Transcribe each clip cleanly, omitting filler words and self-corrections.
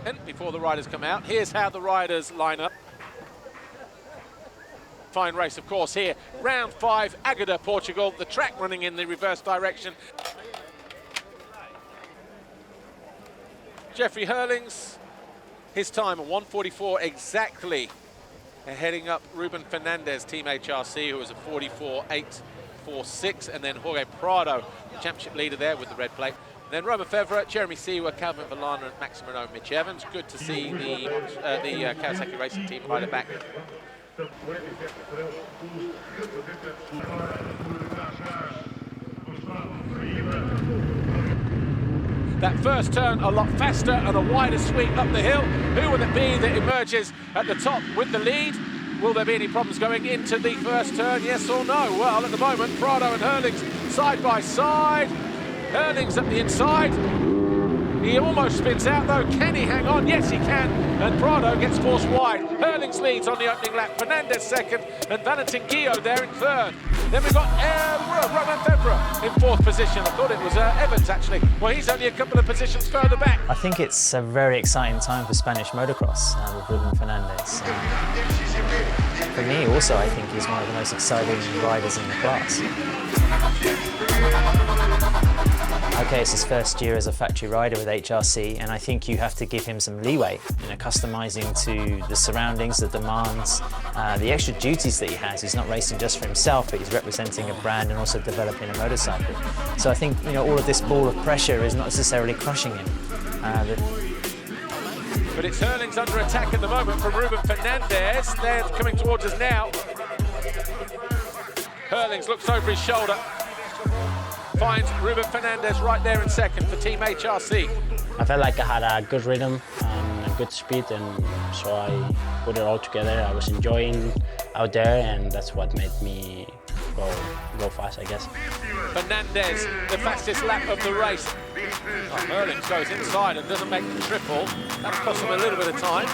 And before the riders come out, here's how the riders line up. Fine race, of course, here. Round 5, Agueda, Portugal. The track running in the reverse direction. Jeffrey Herlings, his time at 1:44 exactly. Heading up Rubén Fernández, Team HRC, who was a 44.846, and then Jorge Prado, championship leader there with the red plate. Then Romain Febvre, Jeremy Seawer, Calvin Villana, and Maxim Renault, Mitch Evans. Good to see the Kawasaki Racing Team rider back. That first turn a lot faster and a wider sweep up the hill. Who will it be that emerges at the top with the lead? Will there be any problems going into the first turn, yes or no? Well, at the moment, Prado and Herlings side by side. Herlings at the inside. He almost spins out though. Can he hang on? Yes, he can. And Prado gets forced wide. Herlings leads on the opening lap. Fernandez second, and Valentin Guillot there in third. Then we've got Romain Febvre in fourth position. I thought it was Evans actually. Well, he's only a couple of positions further back. I think it's a very exciting time for Spanish motocross with Rubén Fernández. For me also, I think he's one of the most exciting riders in the class. Okay, it's his first year as a factory rider with HRC, and I think you have to give him some leeway, customizing to the surroundings, the demands, the extra duties that he has. He's not racing just for himself, but he's representing a brand and also developing a motorcycle. So I think all of this ball of pressure is not necessarily crushing him. But it's Herlings under attack at the moment from Rubén Fernández. They're coming towards us now. Herlings looks over his shoulder. Finds Rubén Fernández right there in second for Team HRC. I felt like I had a good rhythm and a good speed, and so I put it all together. I was enjoying out there, and that's what made me go fast, I guess. Fernández, the fastest lap of the race. Herlings goes inside and doesn't make the triple. That cost him a little bit of time.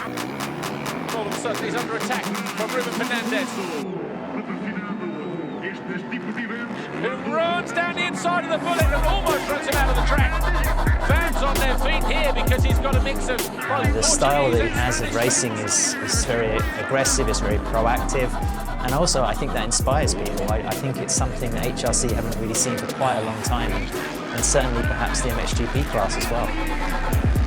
All of a sudden he's under attack from Rubén Fernández, who runs down the inside of the bullet and almost runs him out of the track. Fans on their feet here because he's got a mix of... The style that he has of racing is very aggressive, it's very proactive, and also I think that inspires people. I think it's something that HRC haven't really seen for quite a long time, and certainly perhaps the MXGP class as well.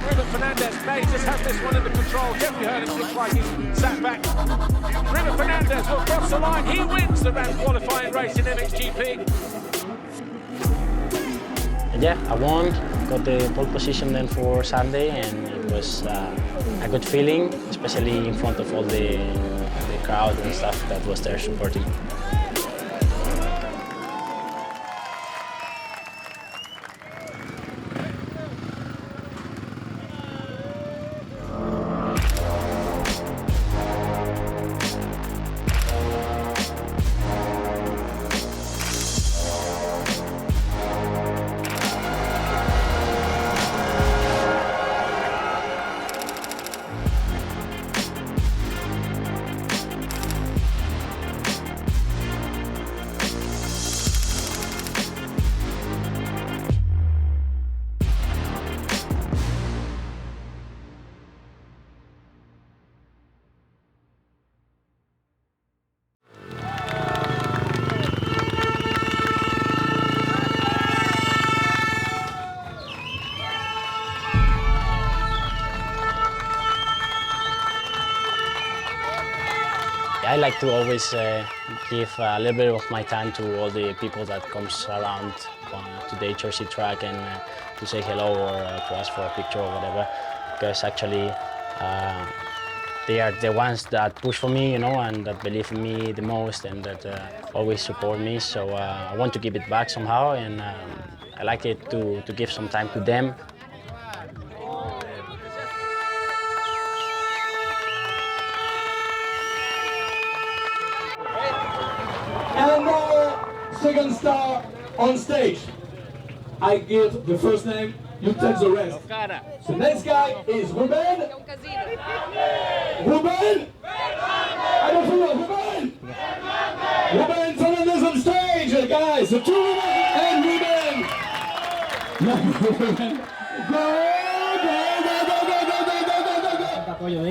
Rubén Fernández may just have this one under control. Jeffrey Herlings looks like he's sat back. Rubén Fernández will cross the line. He wins the round qualifying race in MXGP. Yeah, I won, got the pole position then for Sunday, and it was a good feeling, especially in front of all the crowd and stuff that was there supporting. I like to always give a little bit of my time to all the people that comes around to the HRC track and to say hello or to ask for a picture or whatever, because actually they are the ones that push for me, and that believe in me the most and that always support me. So I want to give it back somehow, and I like it to give some time to them. And second star on stage. I give the first name, you take the rest. So next guy is Rubén. Rubén? I don't know, Rubén! Rubén Fernandez on stage, guys. So two Rubén and Rubén. Go, go, go, go, go, go, go, go, go, go,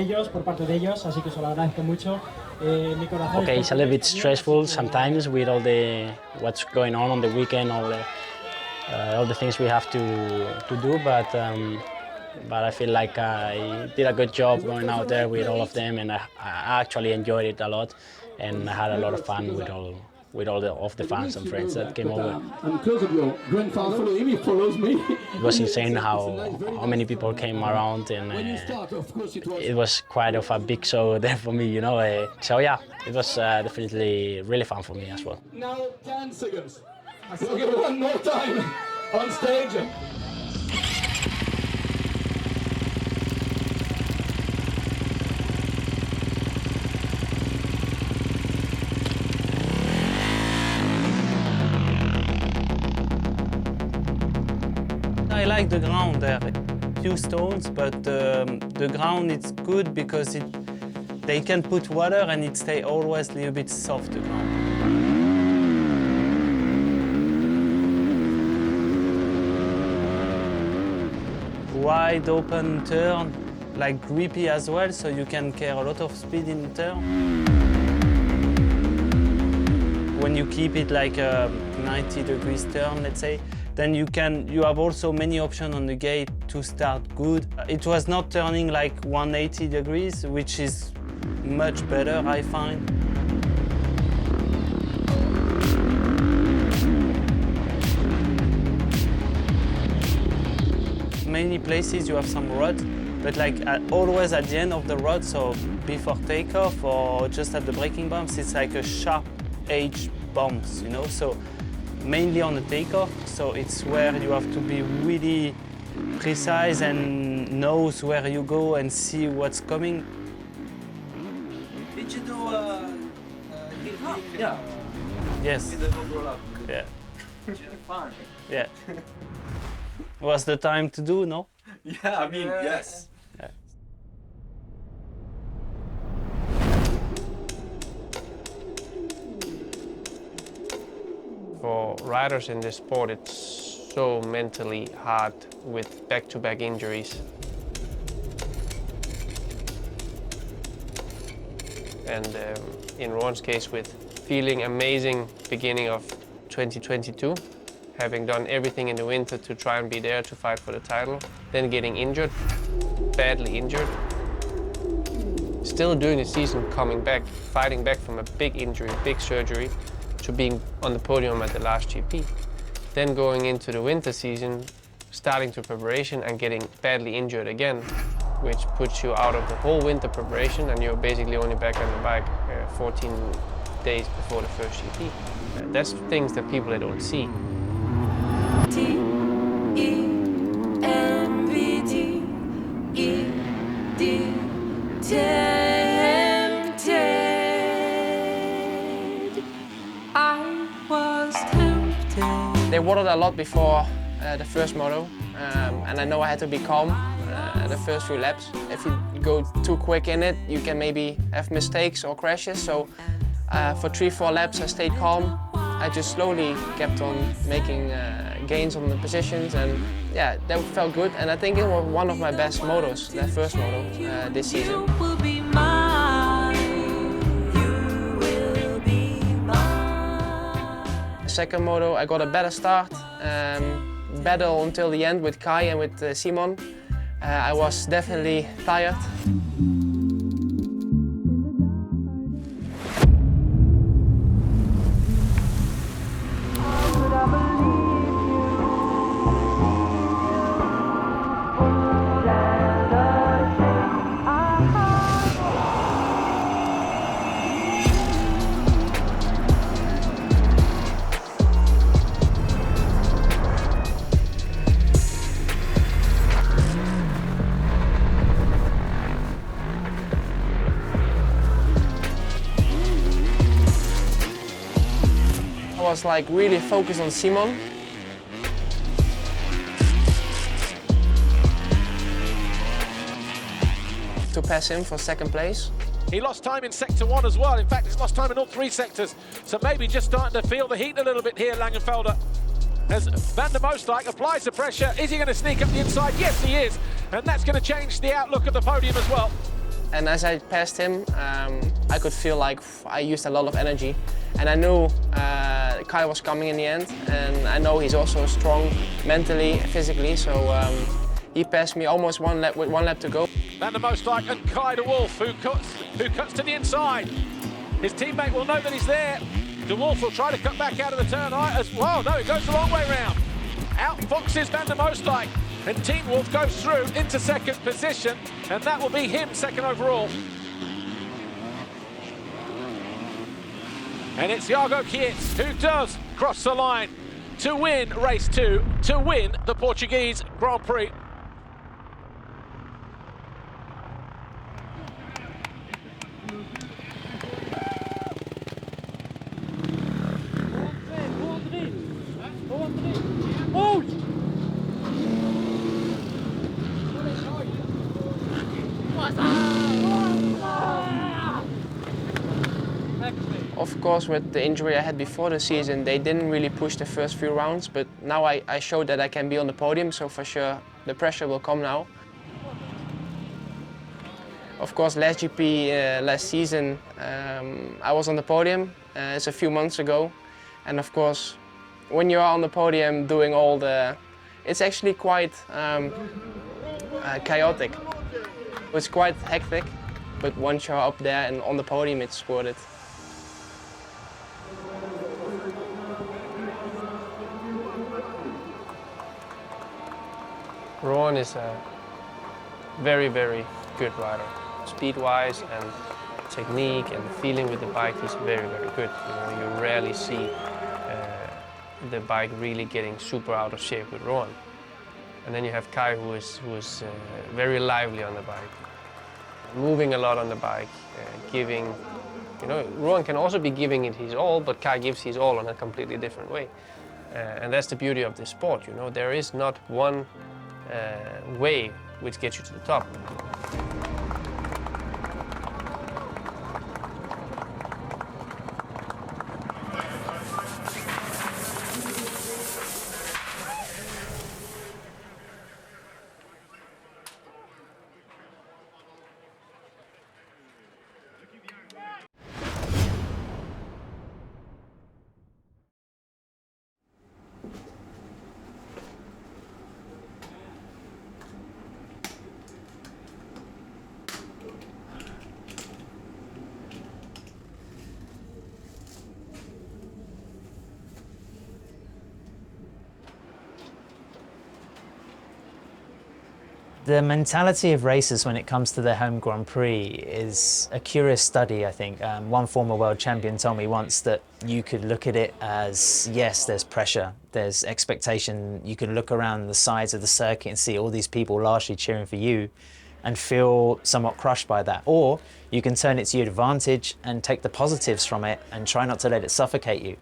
ellos, por parte de ellos, así que os lo agradezco mucho. Mi corazón. Okay, it's a little bit stressful sometimes with all the what's going on the weekend, all the things we have to do, but I feel like I did a good job going out there with all of them, and I actually enjoyed it a lot, and I had a lot of fun with all the fans and friends that came over. I'm close of your grandfather. Follow him, he follows me. It was insane how many people came around, and it was quite of a big show there for me, you know. So yeah, it was definitely really fun for me as well. Now 10 seconds. We'll give it one more time on stage. I like the ground there. Few stones, but the ground is good because they can put water and it stay always a little bit soft, the ground. Wide open turn, like grippy as well, so you can carry a lot of speed in the turn. When you keep it like a 90 degrees turn, let's say, then you have also many options on the gate to start good. It was not turning like 180 degrees, which is much better, I find. Many places you have some rut, but like always at the end of the rut, so before takeoff or just at the braking bumps, it's like a sharp edge bumps, you know. So mainly on the takeoff, so it's where you have to be really precise and knows where you go and see what's coming. Did you do hip-hop? Yeah. Yes. Yeah. Fun. Yeah. Was the time to do, no? Yeah, I mean, yes. Yeah. For riders in this sport, it's so mentally hard with back-to-back injuries. And in Roan's case, with feeling amazing beginning of 2022, having done everything in the winter to try and be there to fight for the title, then getting injured, badly injured, still during the season coming back, fighting back from a big injury, big surgery, to being on the podium at the last GP. Then going into the winter season, starting to preparation and getting badly injured again, which puts you out of the whole winter preparation and you're basically only back on the bike 14 days before the first GP. That's things that people don't see. They watered a lot before the first moto, and I know I had to be calm the first few laps. If you go too quick in it, you can maybe have mistakes or crashes. So for 3-4 laps, I stayed calm. I just slowly kept on making gains on the positions, and yeah, that felt good. And I think it was one of my best motos, that first moto this season. Second moto, I got a better start, battle until the end with Kai and with Simon. I was definitely tired. I was like really focused on Simon. To pass him for second place. He lost time in sector 1 as well. In fact, he's lost time in all 3 sectors. So maybe just starting to feel the heat a little bit here, Langenfelder. As Van De Moosdijk applies the pressure. Is he going to sneak up the inside? Yes, he is. And that's going to change the outlook of the podium as well. And as I passed him, I could feel like I used a lot of energy. And I knew Kai was coming in the end. And I know he's also strong mentally, physically. So he passed me almost one lap with 1 lap to go. Van De Moosdijk and Kai de Wolf, who cuts to the inside. His teammate will know that he's there. De Wolf will try to cut back out of the turn as well. No, he goes the long way round. Outfoxes Van De Moosdijk. And Team Wolf goes through into second position, and that will be him second overall. And it's Iago Kietz who does cross the line to win race 2, to win the Portuguese Grand Prix. Of course, with the injury I had before the season, they didn't really push the first few rounds, but now I showed that I can be on the podium, so for sure the pressure will come now. Of course, last GP, last season, I was on the podium. It's a few months ago, and of course, when you are on the podium doing all the, it's actually quite chaotic. It's quite hectic, but once you're up there and on the podium, it's worth it. Roan is a very, very good rider. Speed-wise and technique and feeling with the bike, he's very, very good. You know, you rarely see the bike really getting super out of shape with Roan. And then you have Kai, who is very lively on the bike, moving a lot on the bike, giving. You know, Roan can also be giving it his all, but Kai gives his all in a completely different way. And that's the beauty of this sport. You know, there is not one way which gets you to the top. The mentality of racers when it comes to their home Grand Prix is a curious study, I think. One former world champion told me once that you could look at it as, yes, there's pressure, there's expectation. You can look around the sides of the circuit and see all these people largely cheering for you and feel somewhat crushed by that. Or you can turn it to your advantage and take the positives from it and try not to let it suffocate you.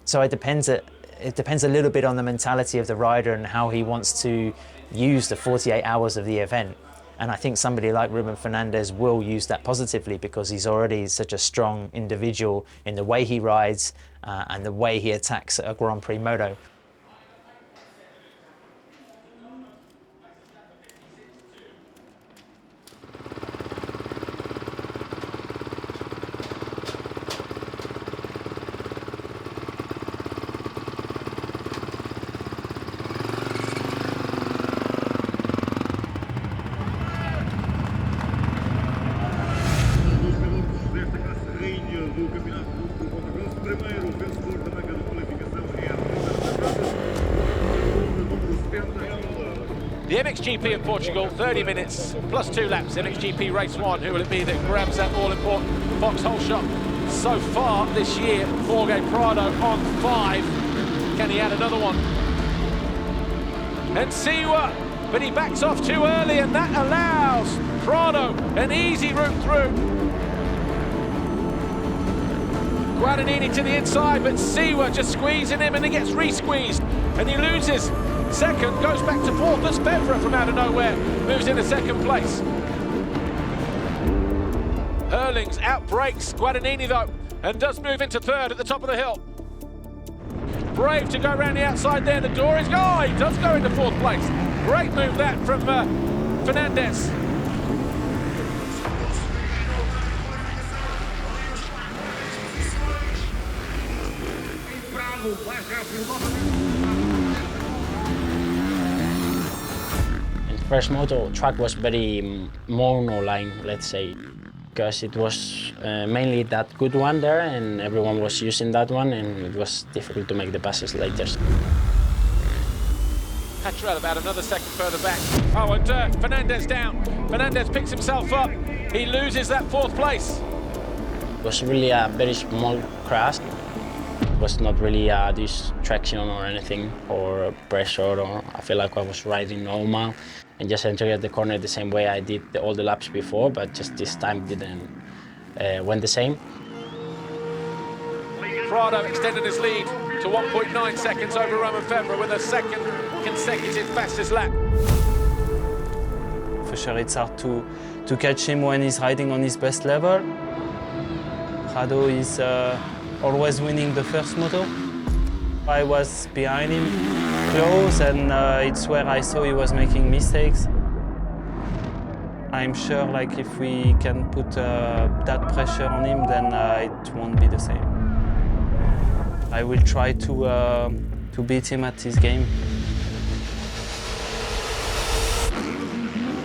So it depends a little bit on the mentality of the rider and how he wants to use the 48 hours of the event. And I think somebody like Rubén Fernández will use that positively because he's already such a strong individual in the way he rides and the way he attacks a Grand Prix Moto. The MXGP of Portugal, 30 minutes plus 2 laps. MXGP race 1. Who will it be that grabs that all-important foxhole shot? So far this year, Jorge Prado on 5. Can he add another one? And Siwa, but he backs off too early, and that allows Prado an easy route through. Guadagnini to the inside, but Siwa just squeezing him, and he gets re-squeezed, and he loses. Second, goes back to fourth as Febvre from out of nowhere moves into second place. Herlings outbreaks Guadagnini though, and does move into third at the top of the hill. Brave to go around the outside there, the door is, oh, he does go into fourth place. Great move that from Fernandez. In the first Moto, track was very monoline, let's say, because it was mainly that good one there, and everyone was using that one, and it was difficult to make the passes later. Patrell about another second further back. Oh, and Fernandez down. Fernandez picks himself up. He loses that 4th place. It was really a very small crash. It was not really a distraction or anything, or pressure, or I feel like I was riding normal and just entering the corner the same way I did all the laps before, but just this time didn't went the same. Prado extended his lead to 1.9 seconds over Romain Febvre with a second consecutive fastest lap. For sure, it's hard to catch him when he's riding on his best level. Prado is always winning the first Moto. I was behind him close, and it's where I saw he was making mistakes. I'm sure, like, if we can put that pressure on him, then it won't be the same. I will try to beat him at his game.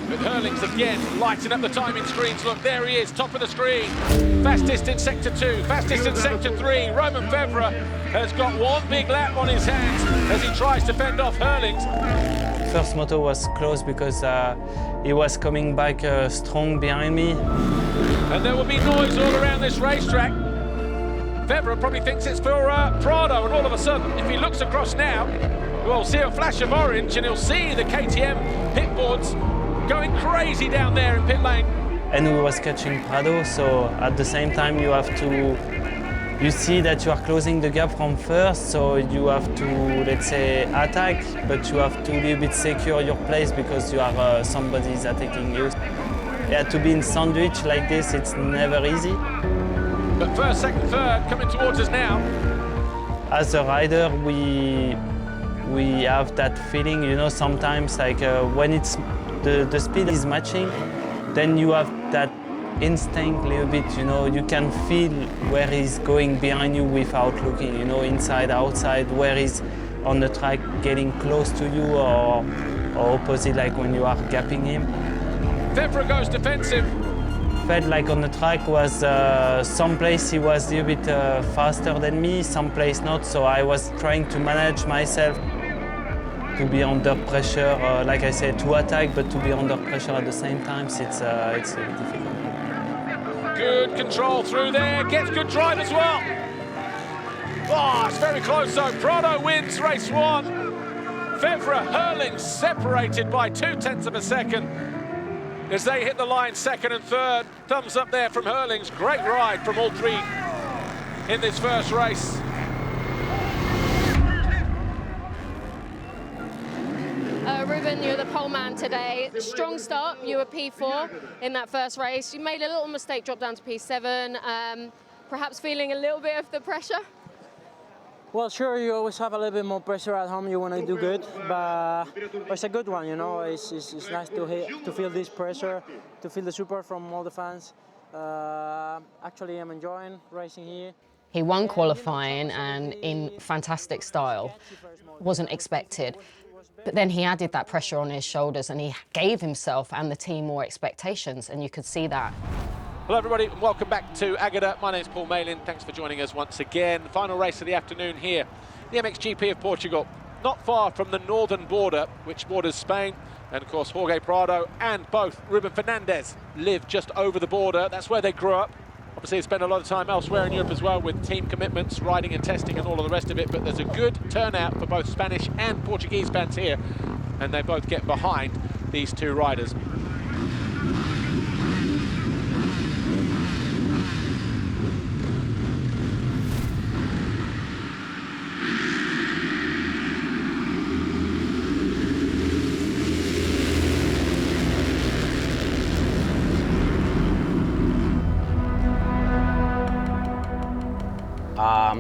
With Herlings again, lighting up the timing screens. Look, there he is, top of the screen. Fastest in Sector 2, fastest in Sector 3. Romain Febvre has got one big lap on his hands as he tries to fend off Herlings. First Moto was close because he was coming back strong behind me. And there will be noise all around this racetrack. Febvre probably thinks it's for Prado, and all of a sudden, if he looks across now, we'll see a flash of orange, and he'll see the KTM pit boards going crazy down there in pit lane. And we was catching Prado, so at the same time you have to, you see that you are closing the gap from first, so you have to, let's say, attack, but you have to a little bit secure your place because you are somebody's attacking you. Yeah, to be in sandwich like this, it's never easy. But first, second, third coming towards us now. As a rider, we have that feeling, you know, sometimes like when it's the speed is matching, then you have that instinct a little bit, you know, you can feel where he's going behind you without looking, you know, inside, outside, where he's on the track getting close to you or opposite, like when you are gapping him. Febvre goes defensive. Felt like on the track was some place he was a little bit faster than me, some place not, so I was trying to manage myself to be under pressure, like I said, to attack, but to be under pressure at the same time, it's a bit difficult. Good control through there, gets good drive as well. Oh, it's very close though. Prado wins race 1. Febvre, Herlings separated by 0.2 of a second as they hit the line second and third. Thumbs up there from Herlings. Great ride from all three in this first race. Rubén, you're the pole man today. Strong start, you were P4 in that first race. You made a little mistake, dropped down to P7. Perhaps feeling a little bit of the pressure? Well, sure, you always have a little bit more pressure at home. You want to do good, but it's a good one, you know. It's nice to feel this pressure, to feel the support from all the fans. Actually, I'm enjoying racing here. He won qualifying and in fantastic style. Wasn't expected. But then he added that pressure on his shoulders and he gave himself and the team more expectations, and you could see that. Hello everybody and welcome back to Agueda. My name's Paul Malin. Thanks for joining us once again. Final race of the afternoon here, the MXGP of Portugal. Not far from the northern border, which borders Spain. And of course, Jorge Prado and both Rubén Fernández live just over the border. That's where they grew up. Obviously, they spend a lot of time elsewhere in Europe as well with team commitments, riding and testing and all of the rest of it. But there's a good turnout for both Spanish and Portuguese fans here. And they both get behind these two riders.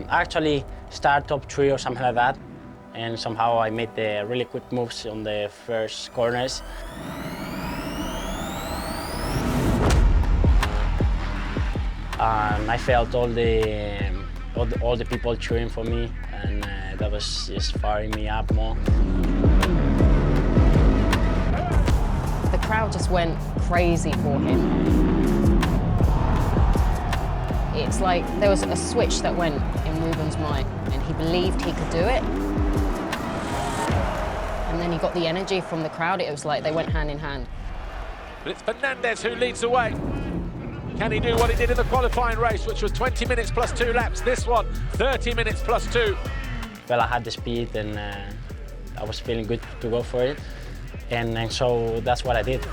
Actually start top 3 or something like that. and somehow I made the really quick moves on the first corners. And I felt all the people cheering for me, and that was just firing me up more. The crowd just went crazy for him. It's like there was a switch that went in Rubén's mind, and he believed he could do it. And then he got the energy from the crowd. It was like they went hand in hand. But it's Fernández who leads the way. Can he do what he did in the qualifying race, which was 20 minutes plus 2 laps? This one, 30 minutes plus 2. Well, I had the speed, and I was feeling good to go for it. And so that's what I did.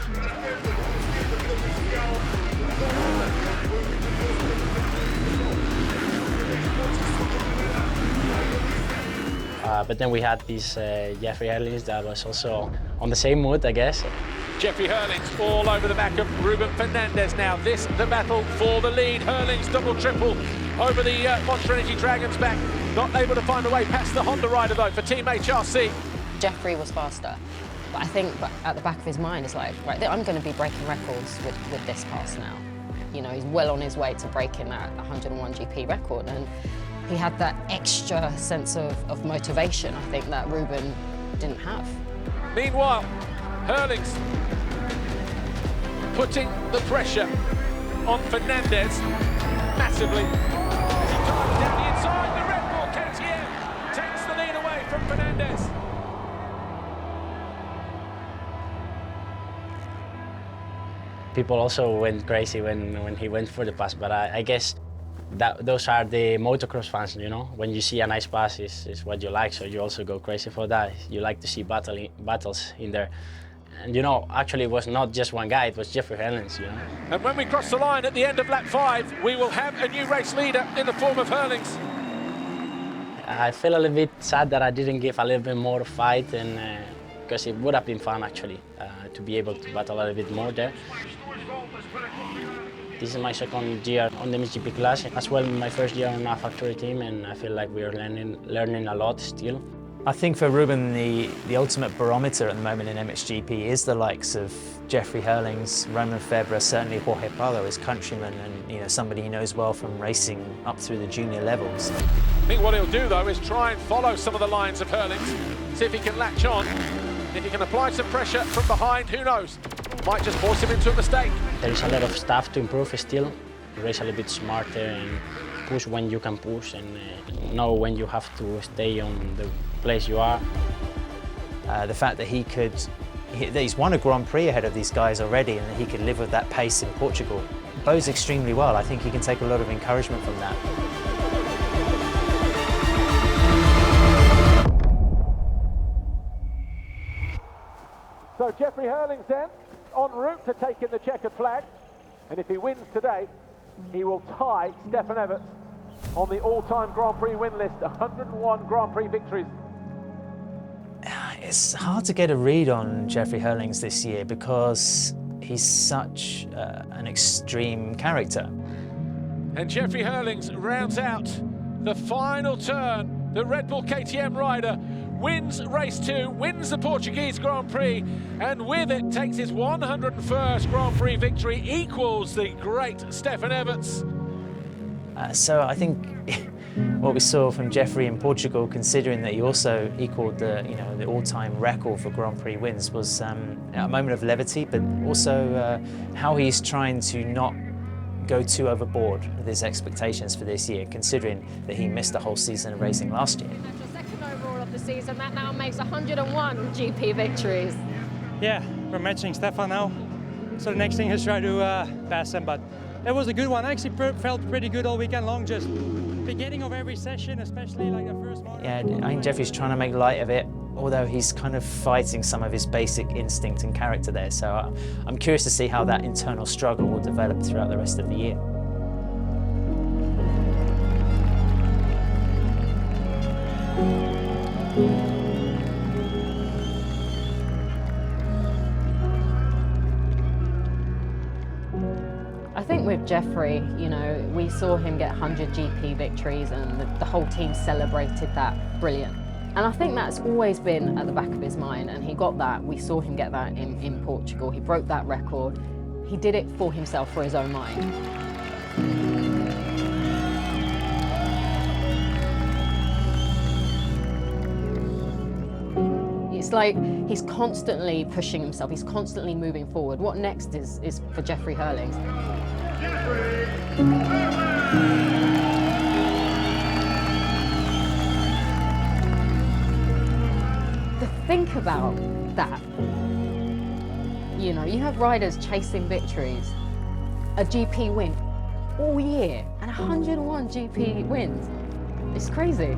But then we had this Jeffrey Herlings that was also on the same mood, I guess. Jeffrey Herlings all over the back of Rubén Fernández now. This, the battle for the lead. Herlings double, triple over the Monster Energy Dragon's back. Not able to find a way past the Honda rider, though, for Team HRC. Jeffrey was faster. But I think at the back of his mind, it's like, right, I'm going to be breaking records with this pass now. You know, he's well on his way to breaking that 101 GP record. And he had that extra sense of motivation, I think, that Rubén didn't have. Meanwhile, Herlings putting the pressure on Fernández massively. As he dives down the inside, the Red Bull KTM takes the lead away from Fernández. People also went crazy when he went for the pass, but I guess those are the motocross fans, you know? When you see a nice pass, is what you like, so you also go crazy for that. You like to see battles in there. And you know, actually it was not just one guy, it was Jeffrey Herlings, you know? And when we cross the line at the end of lap 5, we will have a new race leader in the form of Herlings. I feel a little bit sad that I didn't give a little bit more fight, and because it would have been fun actually to be able to battle a little bit more there. This is my second year on the MXGP class, as well my first year on a factory team, and I feel like we are learning a lot still. I think for Rubén, the ultimate barometer at the moment in MXGP is the likes of Jeffrey Herlings, Romain Febvre, certainly Jorge Prado, his countryman, and somebody he knows well from racing up through the junior levels. I think what he'll do though is try and follow some of the lines of Herlings, see if he can latch on. If he can apply some pressure from behind, who knows? Might just force him into a mistake. There is a lot of stuff to improve still. Race a little bit smarter and push when you can push, and know when you have to stay on the place you are. The fact that he's won a Grand Prix ahead of these guys already, and that he could live with that pace in Portugal bodes extremely well. I think he can take a lot of encouragement from that. So Jeffrey Herlings then, en route to taking the checkered flag. And if he wins today, he will tie Stefan Everts on the all-time Grand Prix win list, 101 Grand Prix victories. It's hard to get a read on Jeffrey Herlings this year because he's such an extreme character. And Jeffrey Herlings rounds out the final turn. The Red Bull KTM rider wins race 2, wins the Portuguese Grand Prix, and with it takes his 101st Grand Prix victory, equals the great Stefan Everts. So I think what we saw from Jeffrey in Portugal, considering that he also equaled the all-time record for Grand Prix wins, was a moment of levity, but also how he's trying to not go too overboard with his expectations for this year, considering that he missed the whole season of racing last year. Second overall of the season, that now makes 101 GP victories. Yeah, we're matching Stefan now, so the next thing is try to pass him, but it was a good one. I actually felt pretty good all weekend long, just beginning of every session, especially like the first motor. Yeah, I think Jeffrey's trying to make light of it, although he's kind of fighting some of his basic instinct and character there. So I'm curious to see how that internal struggle will develop throughout the rest of the year. I think with Jeffrey, we saw him get 100 GP victories, and the whole team celebrated that. Brilliant. And I think that's always been at the back of his mind, and he got that. We saw him get that in Portugal. He broke that record. He did it for himself, for his own mind. It's like he's constantly pushing himself, he's constantly moving forward. What next is for Jeffrey Herlings? To think about that, you know, you have riders chasing victories, a GP win all year, and 101 GP wins. It's crazy.